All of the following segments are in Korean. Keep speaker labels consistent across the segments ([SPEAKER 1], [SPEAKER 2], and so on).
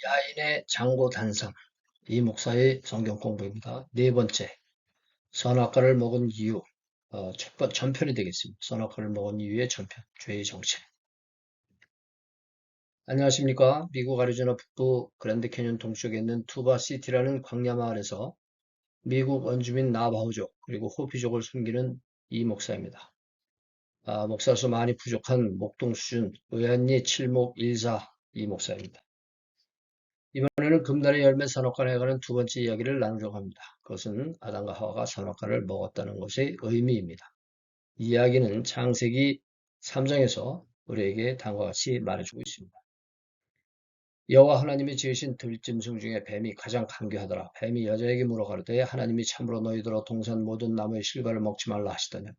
[SPEAKER 1] 야인의 장고단상. 이 목사의 성경 공부입니다. 네 번째, 선악과를 먹은 이유. 전편이 되겠습니다. 선악과를 먹은 이유의 전편, 죄의 정체. 안녕하십니까. 미국 애리조나 북부 그랜드 캐년 동쪽에 있는 투바시티라는 광야 마을에서 미국 원주민 나바호족 그리고 호피족을 섬기는 이 목사입니다. 목사로서 많이 부족한 목동 수준 의안리 칠목 일사 이 목사입니다. 이번에는 금단의 열매 선악과에 관한 두 번째 이야기를 나누려고 합니다. 그것은 아담과 하와가 선악과를 먹었다는 것의 의미입니다. 이야기는 창세기 3장에서 우리에게 다음과 같이 말해주고 있습니다. 여호와 하나님이 지으신 들짐승 중에 뱀이 가장 간교하더라. 뱀이 여자에게 물어 가로되 하나님이 참으로 너희들어 동산 모든 나무의 실과를 먹지 말라 하시더냐.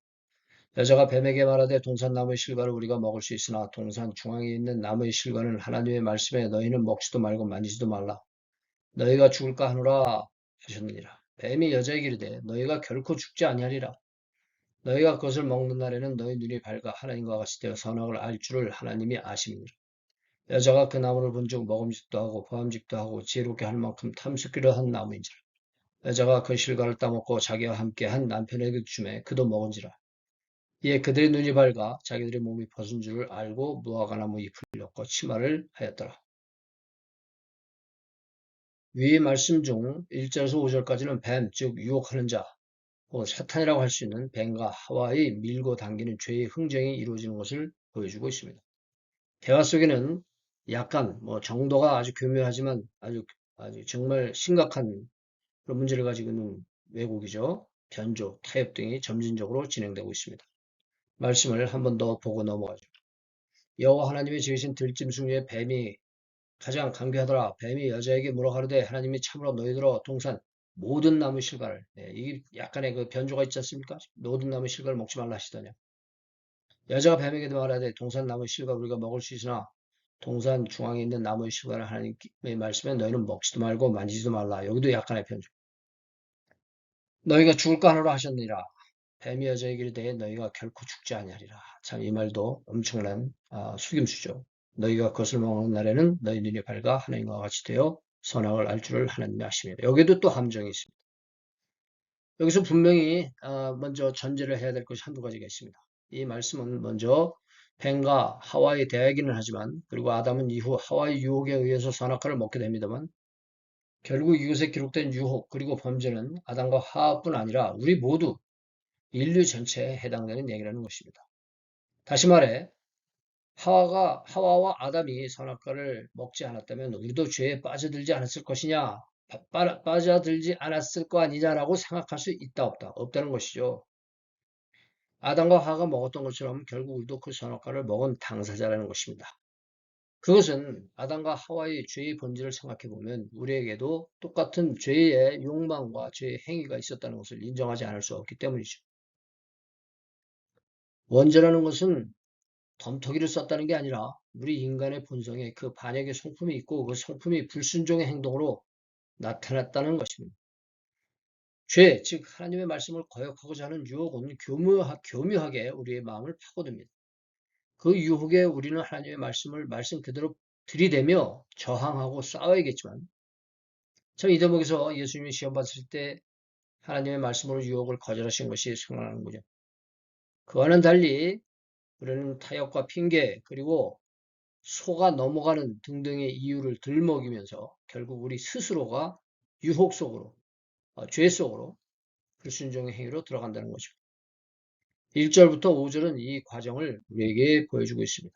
[SPEAKER 1] 여자가 뱀에게 말하되 동산 나무의 실과를 우리가 먹을 수 있으나 동산 중앙에 있는 나무의 실과는 하나님의 말씀에 너희는 먹지도 말고 만지지도 말라. 너희가 죽을까 하노라 하셨느니라. 뱀이 여자에게 이르되 너희가 결코 죽지 아니하리라. 너희가 그것을 먹는 날에는 너희 눈이 밝아 하나님과 같이 되어 선악을 알 줄을 하나님이 아심이니라. 여자가 그 나무를 본즉 먹음직도 하고 보암직도 하고 지혜롭게 할 만큼 탐스기로 한 나무인지라. 여자가 그 실과를 따먹고 자기와 함께 한 남편에게 주매 그도 먹은지라. 이에 그들의 눈이 밝아 자기들의 몸이 벗은 줄을 알고 무화과나무 잎을 엮고 치마를 하였더라. 위 말씀 중 1절에서 5절까지는 뱀, 즉 유혹하는 자, 사탄이라고 할 수 있는 뱀과 하와의 밀고 당기는 죄의 흥정이 이루어지는 것을 보여주고 있습니다. 대화 속에는 약간 정도가 아주 교묘하지만 아주 정말 심각한 그런 문제를 가지고 있는 왜곡이죠. 변조, 타협 등이 점진적으로 진행되고 있습니다. 말씀을 한 번 더 보고 넘어가죠. 여호와 하나님이 지으신 들짐승 중에 뱀이 가장 강교하더라. 뱀이 여자에게 물어 가로되 하나님이 참으로 너희들어 동산 모든 나무 실과를 이게 약간의 그 변조가 있지 않습니까? 모든 나무 실과를 먹지 말라 하시더냐. 여자가 뱀에게도 말하되 동산 나무 실과 우리가 먹을 수 있으나 동산 중앙에 있는 나무의 실과를 하나님의 말씀에 너희는 먹지도 말고 만지지도 말라. 여기도 약간의 변조. 너희가 죽을까 하노라 하셨느니라. 뱀이 여자에게 이르되 너희가 결코 죽지 아니하리라. 참 이 말도 엄청난 속임수죠. 너희가 그것을 먹는 날에는 너희 눈이 밝아 하나님과 같이 되어 선악을 알 줄을 하나님이 아십니다. 여기도 또 함정이 있습니다. 여기서 분명히 먼저 전제를 해야 될 것이 한두 가지가 있습니다. 이 말씀은 먼저 뱀과 하와의 대화이기는 하지만 그리고 아담은 이후 하와의 유혹에 의해서 선악과를 먹게 됩니다만 결국 이것에 기록된 유혹 그리고 범죄는 아담과 하와뿐 아니라 우리 모두 인류 전체에 해당되는 얘기라는 것입니다. 다시 말해 하와와 아담이 선악과를 먹지 않았다면 우리도 죄에 빠져들지 않았을 것이냐, 빠져들지 않았을 거 아니냐라고 생각할 수 있다 없다 없다는 것이죠. 아담과 하와가 먹었던 것처럼 결국 우리도 그 선악과를 먹은 당사자라는 것입니다. 그것은 아담과 하와의 죄의 본질을 생각해 보면 우리에게도 똑같은 죄의 욕망과 죄의 행위가 있었다는 것을 인정하지 않을 수 없기 때문이죠. 원죄라는 것은 덤터기를 썼다는 게 아니라 우리 인간의 본성에 그 반역의 성품이 있고 그 성품이 불순종의 행동으로 나타났다는 것입니다. 죄, 즉 하나님의 말씀을 거역하고자 하는 유혹은 교묘하게 우리의 마음을 파고듭니다. 그 유혹에 우리는 하나님의 말씀 그대로 들이대며 저항하고 싸워야겠지만 참 이 대목에서 예수님이 시험 받으실 때 하나님의 말씀으로 유혹을 거절하신 것이 생각나는군요. 그와는 달리 우리는 타협과 핑계 그리고 속아 넘어가는 등등의 이유를 들먹이면서 결국 우리 스스로가 유혹 속으로, 죄 속으로 불순종의 행위로 들어간다는 거죠. 1절부터 5절은 이 과정을 우리에게 보여주고 있습니다.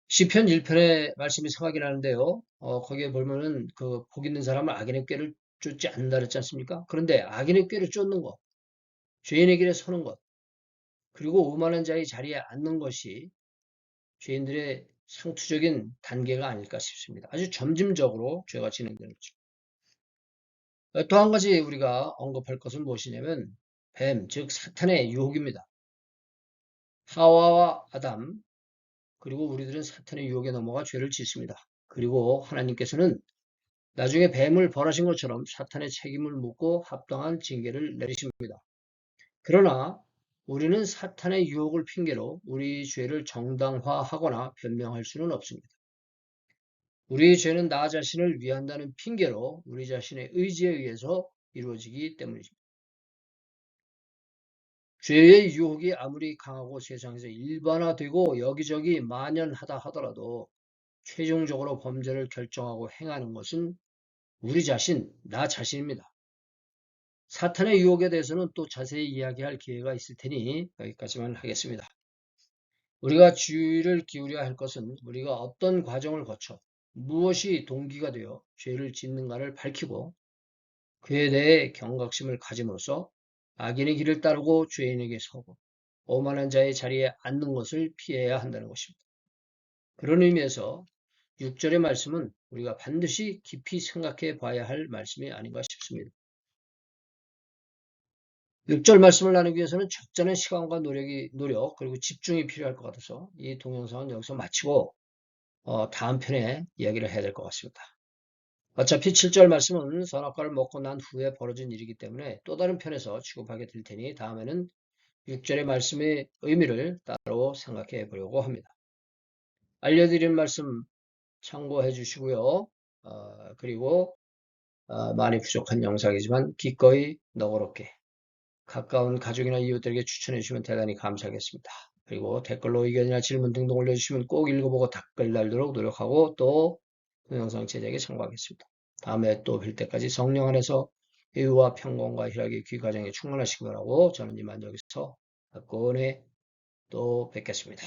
[SPEAKER 1] 시편 1편의 말씀이 생각이 나는데요. 거기에 보면은 그 복 있는 사람은 악인의 꾀를 쫓지 않는다 그랬지 않습니까? 그런데 악인의 꾀를 쫓는 것, 죄인의 길에 서는 것, 그리고 오만한 자의 자리에 앉는 것이 죄인들의 상투적인 단계가 아닐까 싶습니다. 아주 점진적으로 죄가 진행되는 거죠. 또 한 가지 우리가 언급할 것은 무엇이냐면 뱀, 즉 사탄의 유혹입니다. 하와와 아담, 그리고 우리들은 사탄의 유혹에 넘어가 죄를 짓습니다. 그리고 하나님께서는 나중에 뱀을 벌하신 것처럼 사탄의 책임을 묻고 합당한 징계를 내리십니다. 그러나 우리는 사탄의 유혹을 핑계로 우리 죄를 정당화하거나 변명할 수는 없습니다. 우리의 죄는 나 자신을 위한다는 핑계로 우리 자신의 의지에 의해서 이루어지기 때문입니다. 죄의 유혹이 아무리 강하고 세상에서 일반화되고 여기저기 만연하다 하더라도 최종적으로 범죄를 결정하고 행하는 것은 우리 자신, 나 자신입니다. 사탄의 유혹에 대해서는 또 자세히 이야기할 기회가 있을 테니 여기까지만 하겠습니다. 우리가 주의를 기울여야 할 것은 우리가 어떤 과정을 거쳐 무엇이 동기가 되어 죄를 짓는가를 밝히고 그에 대해 경각심을 가짐으로써 악인의 길을 따르고 죄인에게 서고 오만한 자의 자리에 앉는 것을 피해야 한다는 것입니다. 그런 의미에서 6절의 말씀은 우리가 반드시 깊이 생각해 봐야 할 말씀이 아닌가 싶습니다. 6절 말씀을 나누기 위해서는 적잖은 시간과 노력 그리고 집중이 필요할 것 같아서 이 동영상은 여기서 마치고 다음 편에 이야기를 해야 될 것 같습니다. 어차피 7절 말씀은 선악과를 먹고 난 후에 벌어진 일이기 때문에 또 다른 편에서 취급하게 될 테니 다음에는 6절의 말씀의 의미를 따로 생각해 보려고 합니다. 알려드린 말씀 참고해 주시고요. 그리고 많이 부족한 영상이지만 기꺼이 너그럽게 가까운 가족이나 이웃들에게 추천해 주시면 대단히 감사하겠습니다. 그리고 댓글로 의견이나 질문 등등 올려주시면 꼭 읽어보고 답글 달도록 노력하고 또 동영상 제작에 참고하겠습니다. 다음에 또 뵐 때까지 성령 안에서 의와 평강과 희락의 귀 가정에 충만하시기 바라고 저는 이만 여기서 꺼내 또 뵙겠습니다.